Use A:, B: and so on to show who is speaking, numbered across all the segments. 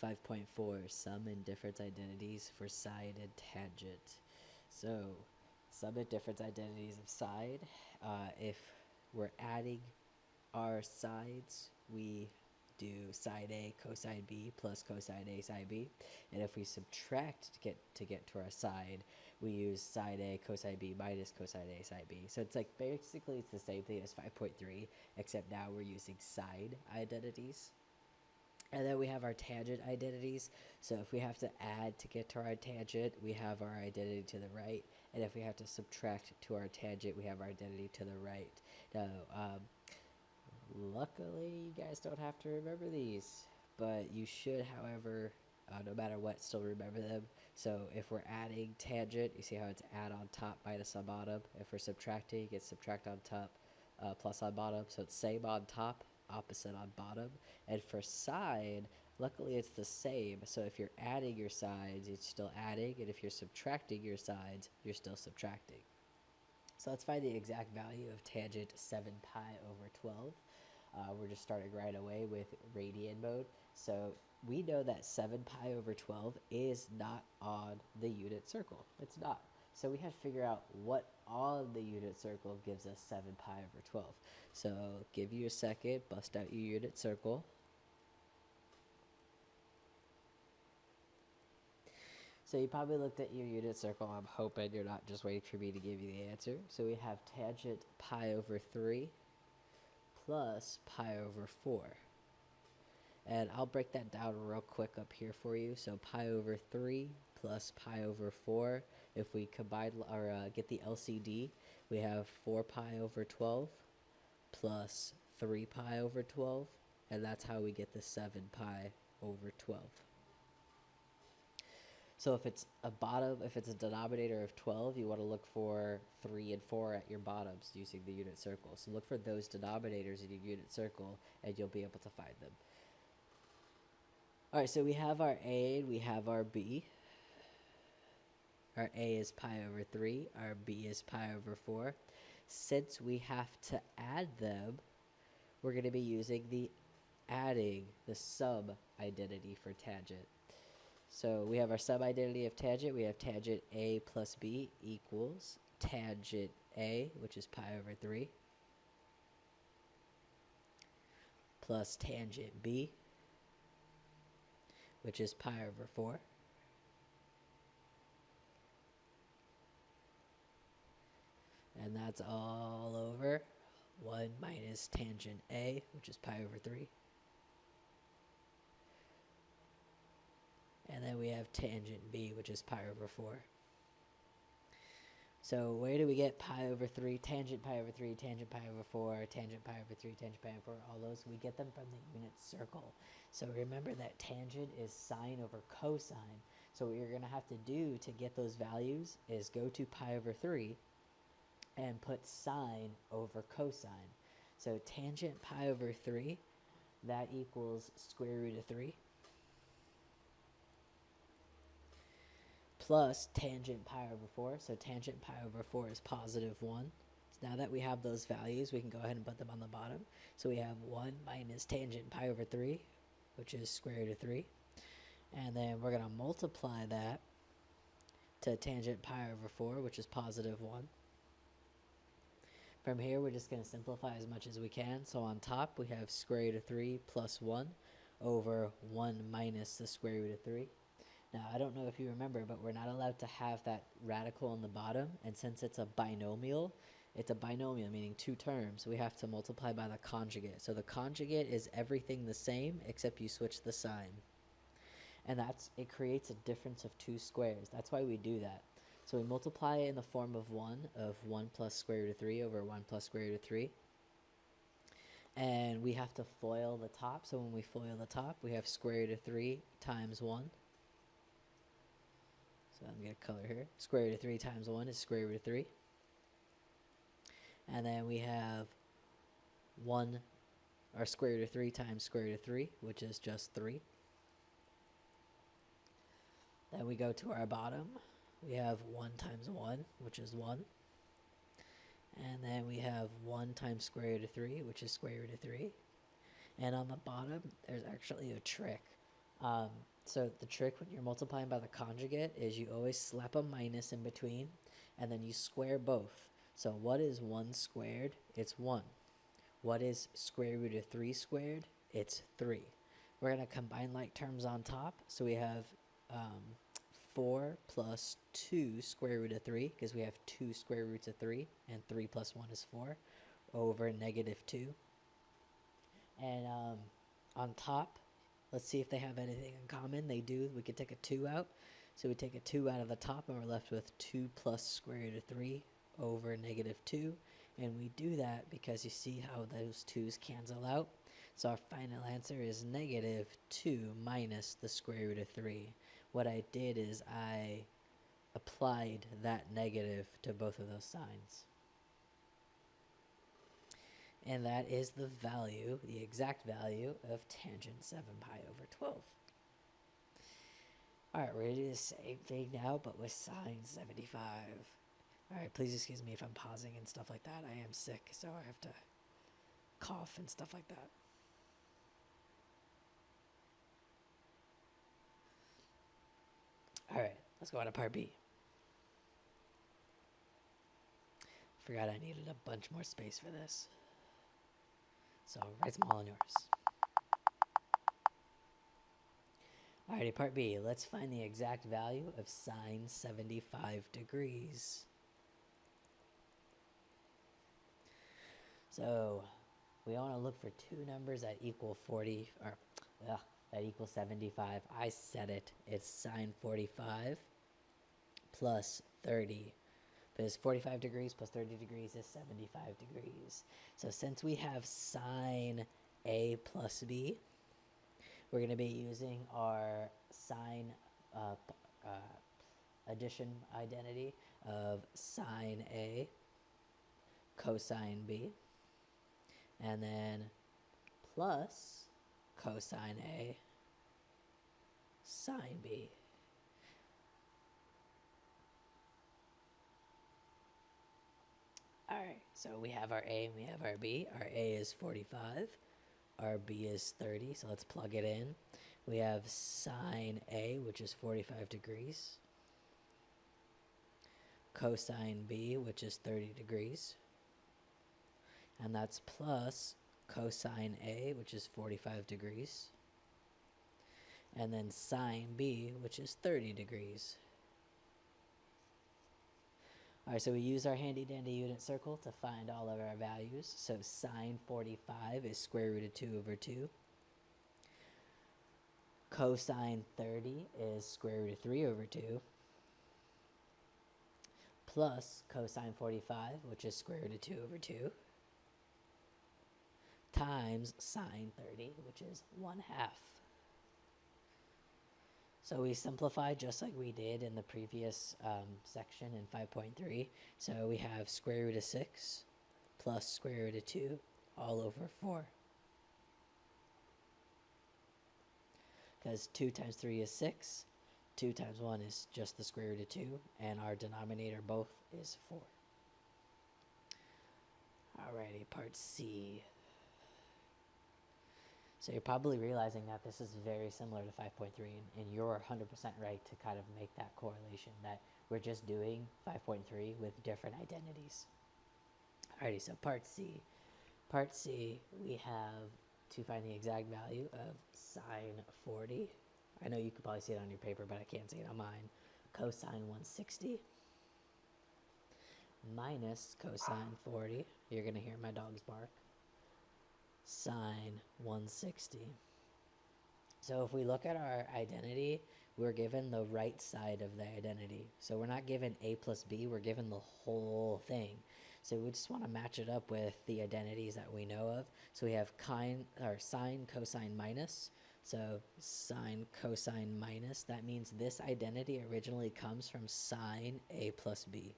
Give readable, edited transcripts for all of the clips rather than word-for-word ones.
A: 5.4, sum and difference identities for side and tangent. So, sum and difference identities of side. If we're adding our sides, we do sine A cosine B plus cosine A sine B. And if we subtract to get to our side, we use sine A cosine B minus cosine A sine B. So it's like basically it's the same thing as 5.3, except now we're using side identities. And then we have our tangent identities. So if we have to add to get to our tangent, we have our identity to the right. And if we have to subtract to our tangent, we have our identity to the right. Now, luckily, you guys don't have to remember these. But you should, however, no matter what, still remember them. So if we're adding tangent, you see how it's add on top minus on bottom. If we're subtracting, it's subtract on top plus on bottom. So it's same on top, opposite on bottom. And for sine, luckily it's the same. So if you're adding your sides, it's still adding. And if you're subtracting your sides, you're still subtracting. So let's find the exact value of tangent 7 pi over 12. We're just starting right away with radian mode. So we know that 7 pi over 12 is not on the unit circle. It's not. So we have to figure out what on the unit circle gives us 7 pi over 12. So give you a second, bust out your unit circle. So you probably looked at your unit circle. I'm hoping you're not just waiting for me to give you the answer. So we have tangent pi over 3 plus pi over 4. And I'll break that down real quick up here for you. So pi over 3 plus pi over 4. If we combine or get the LCD, we have 4 pi over 12 plus 3 pi over 12. And that's how we get the 7 pi over 12. So if it's a denominator of 12, you want to look for 3 and 4 at your bottoms using the unit circle. So look for those denominators in your unit circle, and you'll be able to find them. All right, so we have our A and we have our B. Our A is pi over 3. Our B is pi over 4. Since we have to add them, we're going to be using the sum identity for tangent. So we have our sum identity of tangent. We have tangent A plus B equals tangent A, which is pi over 3, plus tangent B, which is pi over 4. And that's all over 1 minus tangent A, which is pi over 3. And then we have tangent B, which is pi over 4. So where do we get pi over 3, tangent pi over 3, tangent pi over 4, tangent pi over 3, tangent pi over 4, all those? We get them from the unit circle. So remember that tangent is sine over cosine. So what you're going to have to do to get those values is go to pi over 3 and put sine over cosine. So tangent pi over 3, that equals square root of 3. Plus tangent pi over 4. So tangent pi over 4 is positive 1. So now that we have those values, we can go ahead and put them on the bottom. So we have 1 minus tangent pi over 3, which is square root of 3. And then we're going to multiply that to tangent pi over 4, which is positive 1. From here, we're just going to simplify as much as we can. So on top, we have square root of 3 plus 1 over 1 minus the square root of 3. Now, I don't know if you remember, but we're not allowed to have that radical on the bottom. And since it's a binomial, meaning two terms. We have to multiply by the conjugate. So the conjugate is everything the same, except you switch the sign. And it creates a difference of 2 squares. That's why we do that. So we multiply in the form of 1 plus square root of 3 over 1 plus square root of 3. And we have to FOIL the top. So when we FOIL the top, we have square root of 3 times 1. So I'm going to color here. Square root of 3 times 1 is square root of 3. And then we have square root of 3 times square root of 3, which is just 3. Then we go to our bottom. We have 1 times 1, which is 1. And then we have 1 times square root of 3, which is square root of 3. And on the bottom, there's actually a trick. Um, so the trick when you're multiplying by the conjugate is you always slap a minus in between, and then you square both. So what is 1 squared? It's 1. What is square root of 3 squared? It's 3. We're going to combine like terms on top. So we have 4 plus 2 square root of 3, because we have 2 square roots of 3, and 3 plus 1 is 4, over negative 2. And on top, let's see if they have anything in common. They do. We could take a 2 out. So we take a 2 out of the top, and we're left with 2 plus square root of 3 over negative 2. And we do that because you see how those 2's cancel out. So our final answer is negative 2 minus the square root of 3. What I did is I applied that negative to both of those signs. And that is the value, the exact value of tangent 7 pi over 12. Alright, we're going to do the same thing now, but with sine 75. Alright, please excuse me if I'm pausing and stuff like that. I am sick, so I have to cough and stuff like that. Alright, let's go on to part B. Forgot I needed a bunch more space for this. So write them all on yours. Alrighty, part B. Let's find the exact value of sine 75 degrees. So we want to look for two numbers that equal 40, or that equal 75. I said it. It's sine 45 plus 30. Because 45 degrees plus 30 degrees is 75 degrees. So since we have sine A plus B, we're going to be using our sine addition identity of sine A cosine B, and then plus cosine A sine B. Alright, so we have our A and we have our B. Our A is 45. Our B is 30, so let's plug it in. We have sine A, which is 45 degrees. Cosine B, which is 30 degrees. And that's plus cosine A, which is 45 degrees. And then sine B, which is 30 degrees. Alright, so we use our handy dandy unit circle to find all of our values. So sine 45 is square root of 2 over 2. Cosine 30 is square root of 3 over 2. Plus cosine 45, which is square root of 2 over 2. Times sine 30, which is 1/2. So we simplify just like we did in the previous section in 5.3. So we have square root of 6 plus square root of 2 all over 4. Because 2 times 3 is 6. 2 times 1 is just the square root of 2. And our denominator both is 4. Alrighty, part C. So you're probably realizing that this is very similar to 5.3, and you're 100% right to kind of make that correlation that we're just doing 5.3 with different identities. Alrighty, so part C. Part C, we have to find the exact value of sine 40. I know you could probably see it on your paper, but I can't see it on mine. Cosine 160 minus cosine 40. You're going to hear my dogs bark. Sine 160. So if we look at our identity, we're given the right side of the identity. So we're not given A plus B, we're given the whole thing. So we just want to match it up with the identities that we know of. So we have sine, cosine, minus. So sine, cosine, minus. That means this identity originally comes from sine A plus B.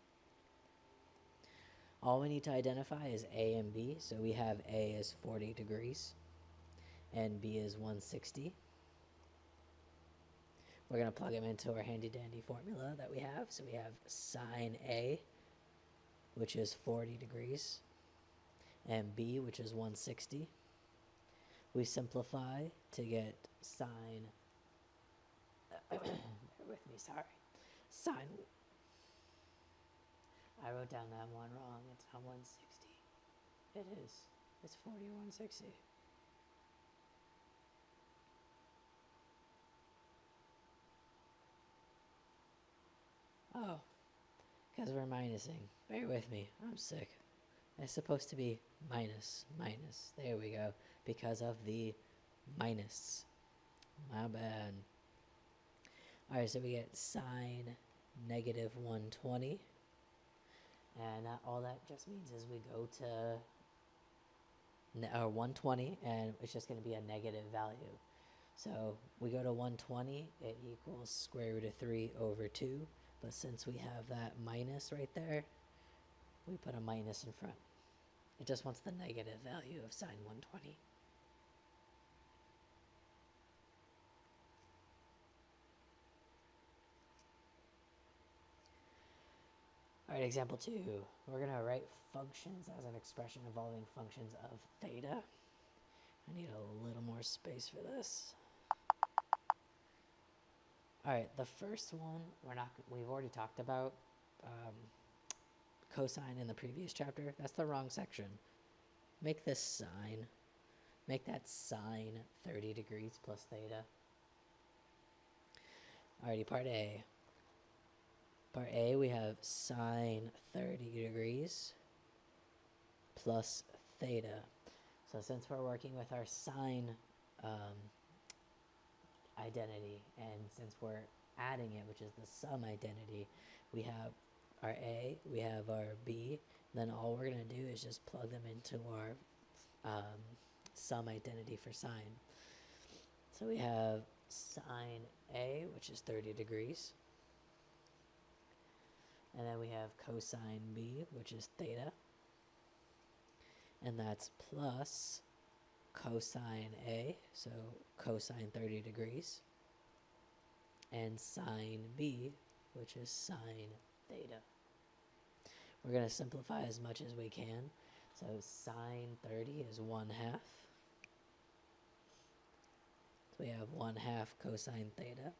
A: All we need to identify is A and B. So we have A is 40 degrees and B is 160. We're going to plug them into our handy dandy formula that we have. So we have sine A, which is 40 degrees, and B, which is 160. We simplify to get sine Bear with me, sorry. Sine. I wrote down that one wrong. It's not 160. It is. It's 4160. Oh, because we're minusing. Bear with me. I'm sick. It's supposed to be minus, minus. There we go. Because of the minus. My bad. Alright, so we get sine negative 120. And all that just means is we go to 120, and it's just going to be a negative value. So we go to 120, it equals square root of 3 over 2. But since we have that minus right there, we put a minus in front. It just wants the negative value of sine 120. Alright, example 2. We're going to write functions as an expression involving functions of theta. I need a little more space for this. Alright, the first one we've already talked about cosine in the previous chapter. That's the wrong section. Make this sine. Make that sine 30 degrees plus theta. Alrighty, part A. Part A, we have sine 30 degrees plus theta. So since we're working with our sine identity, and since we're adding it, which is the sum identity, we have our A, we have our B, then all we're going to do is just plug them into our sum identity for sine. So we have sine A, which is 30 degrees. And then we have cosine B, which is theta. And that's plus cosine A, so cosine 30 degrees. And sine B, which is sine theta. We're going to simplify as much as we can. So sine 30 is 1/2. So we have 1/2 cosine theta.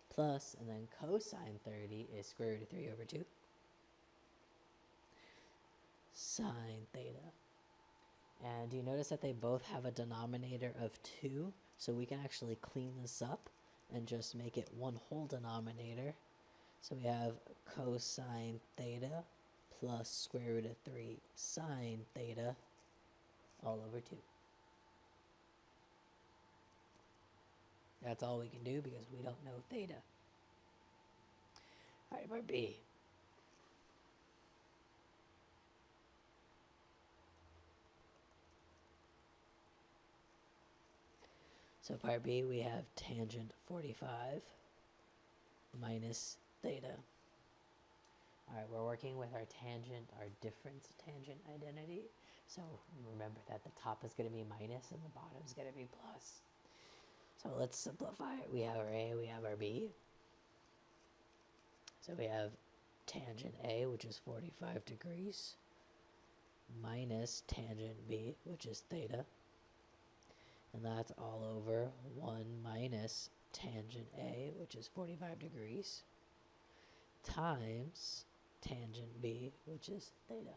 A: Plus, and then cosine 30 is square root of 3 over 2. Sine theta. And do you notice that they both have a denominator of 2? So we can actually clean this up and just make it one whole denominator. So we have cosine theta plus square root of 3 sine theta all over 2. That's all we can do because we don't know theta. Alright, part B. So part B, we have tangent 45 minus theta. Alright, we're working with our tangent, our difference tangent identity. So remember that the top is going to be minus and the bottom is going to be plus. So let's simplify it. We have our A, we have our B. So we have tangent A, which is 45 degrees, minus tangent B, which is theta. And that's all over 1 minus tangent A, which is 45 degrees, times tangent B, which is theta.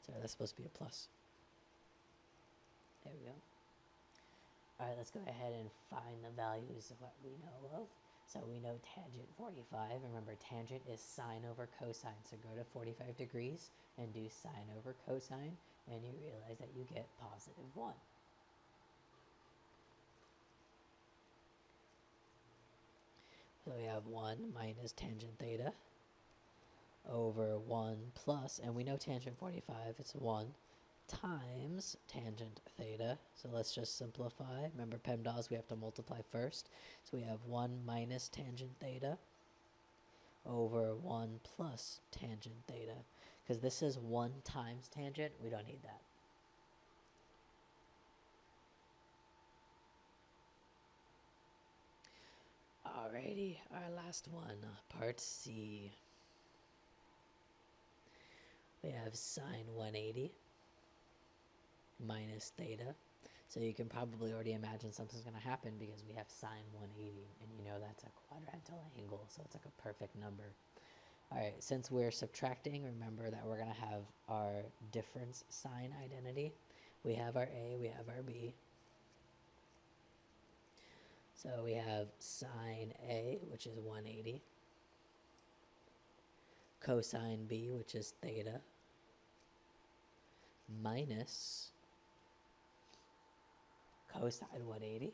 A: So that's supposed to be a plus. There we go. Alright, let's go ahead and find the values of what we know of. So we know tangent 45. Remember, tangent is sine over cosine. So go to 45 degrees and do sine over cosine, and you realize that you get positive 1. So we have 1 minus tangent theta over 1 plus, and we know tangent 45, it's 1, times tangent theta. So let's just simplify. Remember PEMDAS, we have to multiply first. So we have 1 minus tangent theta over 1 plus tangent theta. Because this is 1 times tangent, we don't need that. Alrighty, our last one, part C. We have sine 180 minus theta. So you can probably already imagine something's going to happen because we have sine 180, and you know that's a quadrantal angle, so it's like a perfect number. All right, since we're subtracting, remember that we're going to have our difference sign identity. We have our A, we have our B. So we have sine A, which is 180, cosine B, which is theta, minus cosine 180,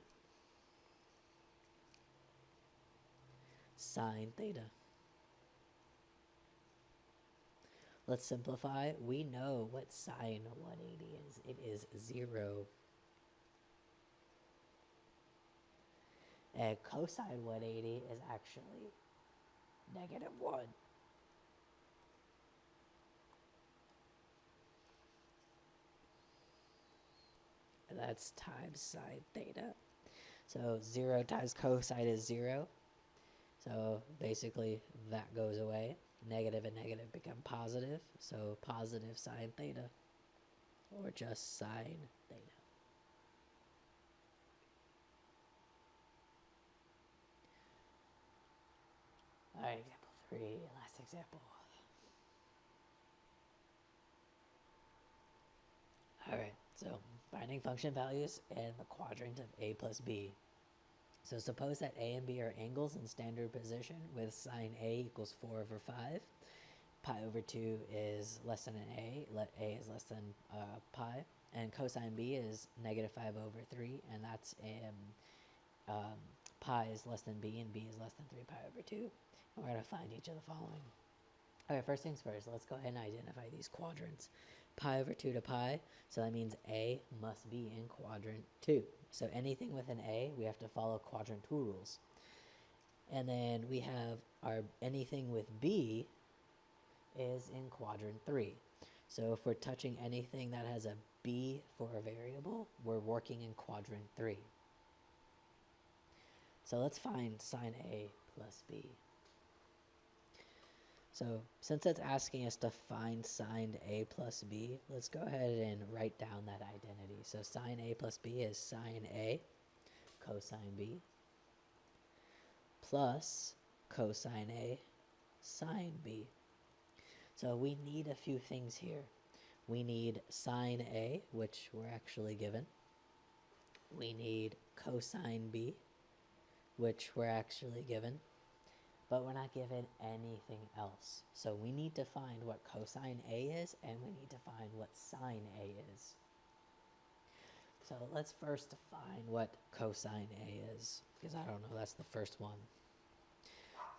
A: sine theta. Let's simplify. We know what sine 180 is. It is 0. And cosine 180 is actually -1. And that's times sine theta. So 0 times cosine is 0. So basically that goes away. Negative and negative become positive. So positive sine theta. Or just sine theta. Alright, example 3, last example. Alright, so finding function values in the quadrant of a plus b. So suppose that a and b are angles in standard position with sine a equals 4 over 5. Pi over 2 is less than an a, let a is less than pi. And cosine b is -5 over 3, and that's pi is less than b, and b is less than 3 pi over 2. And we're going to find each of the following. Okay, first things first, let's go ahead and identify these quadrants. Pi over 2 to pi, so that means A must be in quadrant 2. So anything with an A, we have to follow quadrant 2 rules. And then we have our anything with B is in quadrant 3. So if we're touching anything that has a B for a variable, we're working in quadrant 3. So let's find sine A plus B. So since it's asking us to find sine A plus B, let's go ahead and write down that identity. So sine A plus B is sine A cosine B plus cosine A sine B. So we need a few things here. We need sine A, which we're actually given. We need cosine B, which we're actually given. But we're not given anything else. So we need to find what cosine A is, and we need to find what sine A is. So let's first define what cosine A is, because I don't know, that's the first one.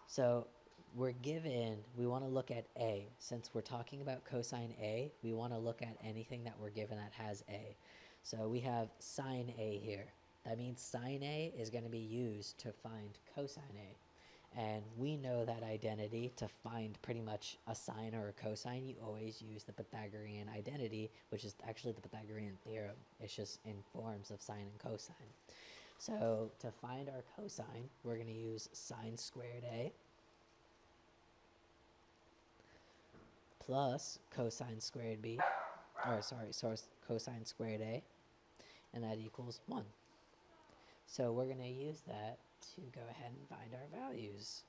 A: So we're given, we want to look at A. Since we're talking about cosine A, we want to look at anything that we're given that has A. So we have sine A here. That means sine A is going to be used to find cosine A. And we know that identity to find pretty much a sine or a cosine, you always use the Pythagorean identity, which is actually the Pythagorean theorem. It's just in forms of sine and cosine. So to find our cosine, we're going to use sine squared A plus cosine squared B, cosine squared A, and that equals 1. So we're going to use that to go ahead and find our values.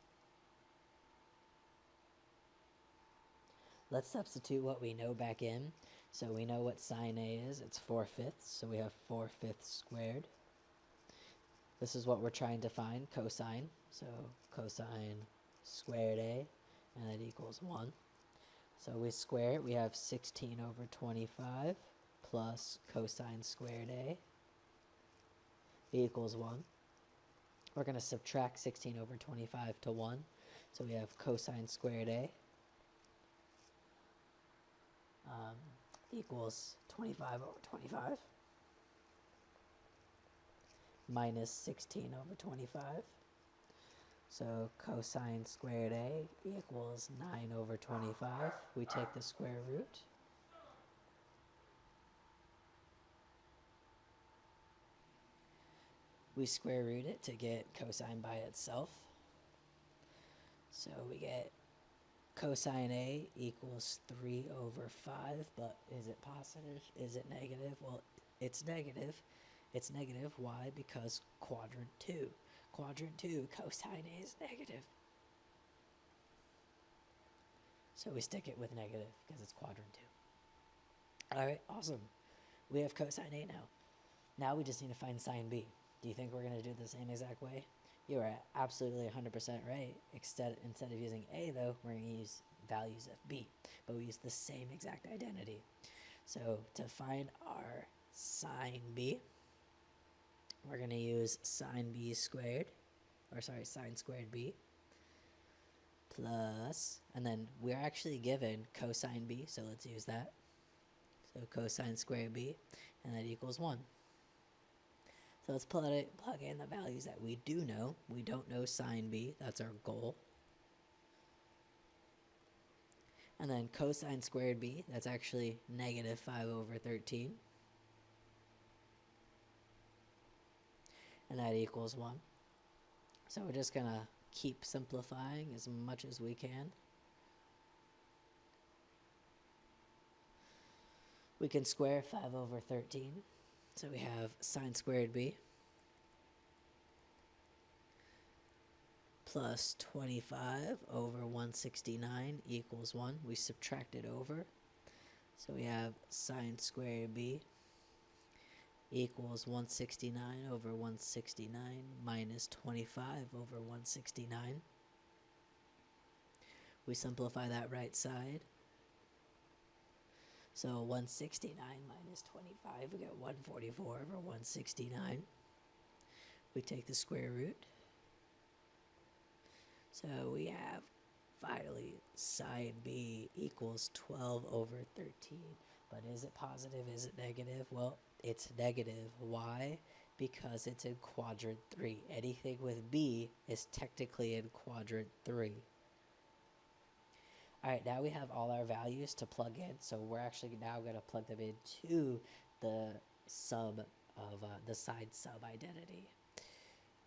A: Let's substitute what we know back in. So we know what sine A is. It's 4/5, so we have 4/5 squared. This is what we're trying to find, cosine. So cosine squared A, and that equals 1. So we square it. We have 16 over 25 plus cosine squared A equals 1. We're going to subtract 16 over 25 to 1. So we have cosine squared A equals 25 over 25 minus 16 over 25. So cosine squared A equals 9 over 25. We take the square root. We square root it to get cosine by itself. So we get cosine A equals 3 over 5, but is it positive? Is it negative? Well, it's negative, It's negative. Why? Because quadrant 2. Quadrant 2, cosine A is negative. So we stick it with negative because it's quadrant 2. All right, awesome. We have cosine A now. Now we just need to find sine B. Do you think we're going to do it the same exact way? You are absolutely 100% right. Instead of using A, though, we're going to use values of B. But we use the same exact identity. So to find our sine B, we're going to use sine squared B plus, and then we're actually given cosine B, so let's use that. So cosine squared B, and that equals 1. So let's plug in the values that we do know. We don't know sine B, that's our goal. And then cosine squared B, that's actually negative 5 over 13. And that equals 1. So we're just going to keep simplifying as much as we can. We can square 5 over 13. So we have sine squared B plus 25 over 169 equals 1. We subtract it over. So we have sine squared B equals 169 over 169 minus 25 over 169. We simplify that right side. So 169 minus 25, we get 144 over 169. We take the square root. So we have, finally, sine B equals 12 over 13. But is it positive? Is it negative? Well, it's negative. Why? Because it's in quadrant 3. Anything with B is technically in quadrant 3. All right, now we have all our values to plug in. So we're actually now going to plug them into the side sub identity.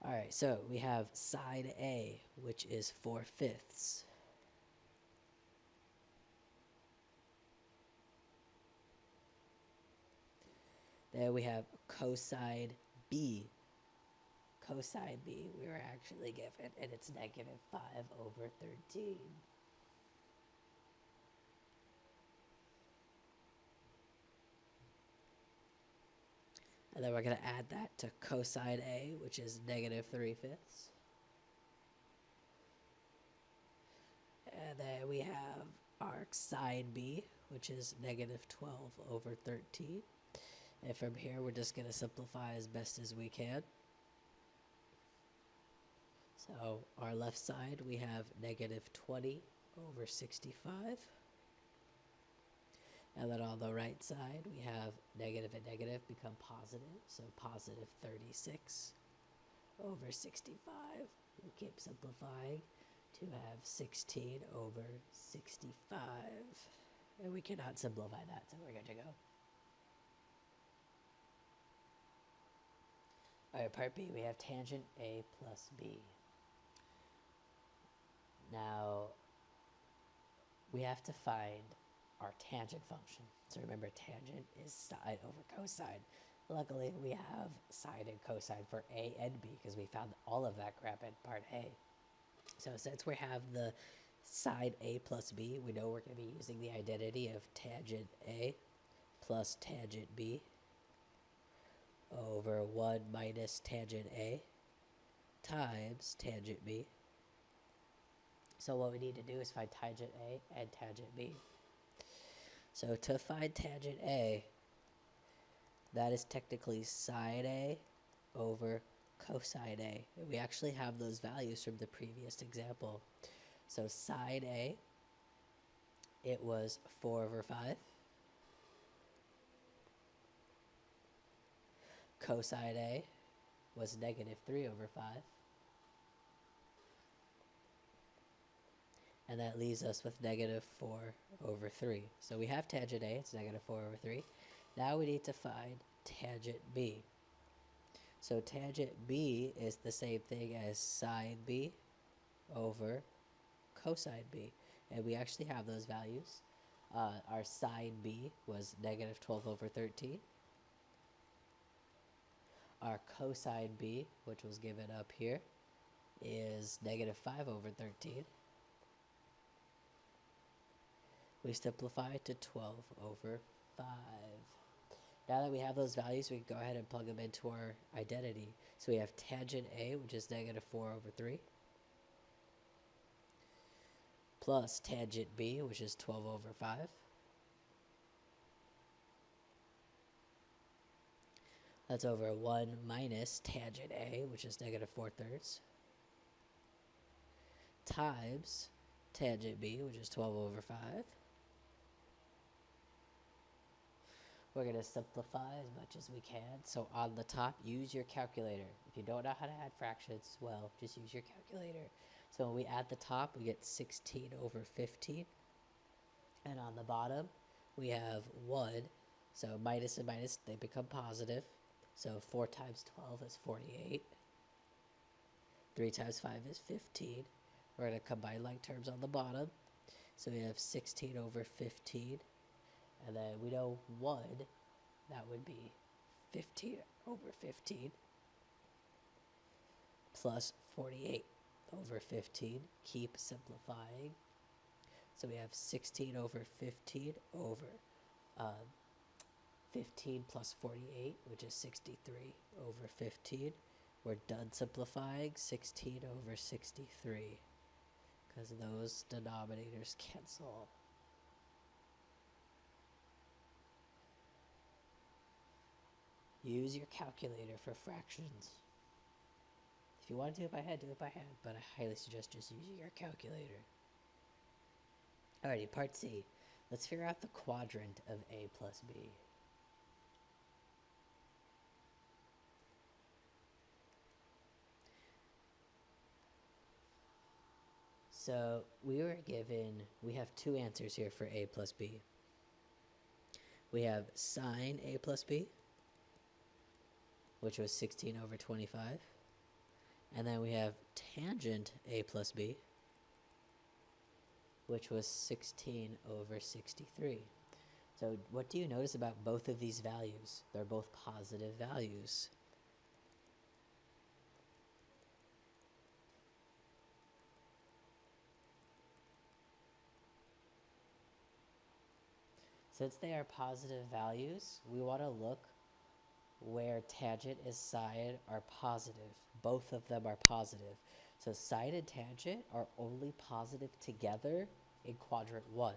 A: All right, so we have side A, which is 4/5. Then we have cosine B. Cosine B, we were actually given, and it's negative 5 over 13. And then we're going to add that to cosine A, which is negative 3/5. And then we have our sine B, which is negative 12 over 13. And from here, we're just going to simplify as best as we can. So our left side, we have negative 20 over 65. And then on the right side, we have negative and negative become positive. So positive 36 over 65. We keep simplifying to have 16 over 65. And we cannot simplify that, so we're good to go. All right, part B, we have tangent A plus B. Now, we have to find our tangent function. So remember, tangent is sine over cosine. Luckily, we have sine and cosine for A and B because we found all of that crap in part A. So since we have the sine A plus B, we know we're going to be using the identity of tangent A plus tangent B over 1 minus tangent A times tangent B. So what we need to do is find tangent A and tangent B. So to find tangent A, that is technically sine A over cosine A. We actually have those values from the previous example. So sine A, it was 4 over 5. Cosine A was negative 3 over 5. And that leaves us with negative 4 over 3. So we have tangent A, it's negative 4 over 3. Now we need to find tangent B. So tangent B is the same thing as sine B over cosine B. And we actually have those values. Our sine B was negative 12 over 13. Our cosine b, which was given up here, is negative 5 over 13. We simplify to 12 over 5. Now that we have those values, we can go ahead and plug them into our identity. So we have tangent A, which is negative 4 over 3, plus tangent B, which is 12 over 5. That's over 1 minus tangent A, which is negative 4/3, times tangent B, which is 12 over 5. We're going to simplify as much as we can. So on the top, use your calculator. If you don't know how to add fractions, well, just use your calculator. So when we add the top, we get 16 over 15. And on the bottom, we have 1. So minus and minus, they become positive. So 4 times 12 is 48. 3 times 5 is 15. We're going to combine like terms on the bottom. So we have 16 over 15. And then we know 1, that would be 15 over 15. Plus 48 over 15. Keep simplifying. So we have 16 over 15 over 15 plus 48, which is 63 over 15. We're done simplifying. 16 over 63, because those denominators cancel. Use your calculator for fractions. If you want to do it by hand, do it by hand, but I highly suggest just using your calculator. Alrighty, part C. Let's figure out the quadrant of A plus B. So we have two answers here for A plus B. We have sine A plus B, which was 16 over 25. And then we have tangent A plus B, which was 16 over 63. So what do you notice about both of these values? They're both positive values. Since they are positive values, we want to look where tangent and sine are positive. Both of them are positive. So sine and tangent are only positive together in quadrant 1.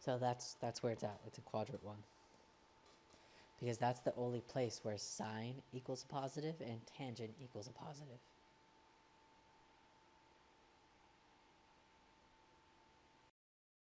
A: So that's where it's at. It's in quadrant 1. Because that's the only place where sine equals a positive and tangent equals a positive.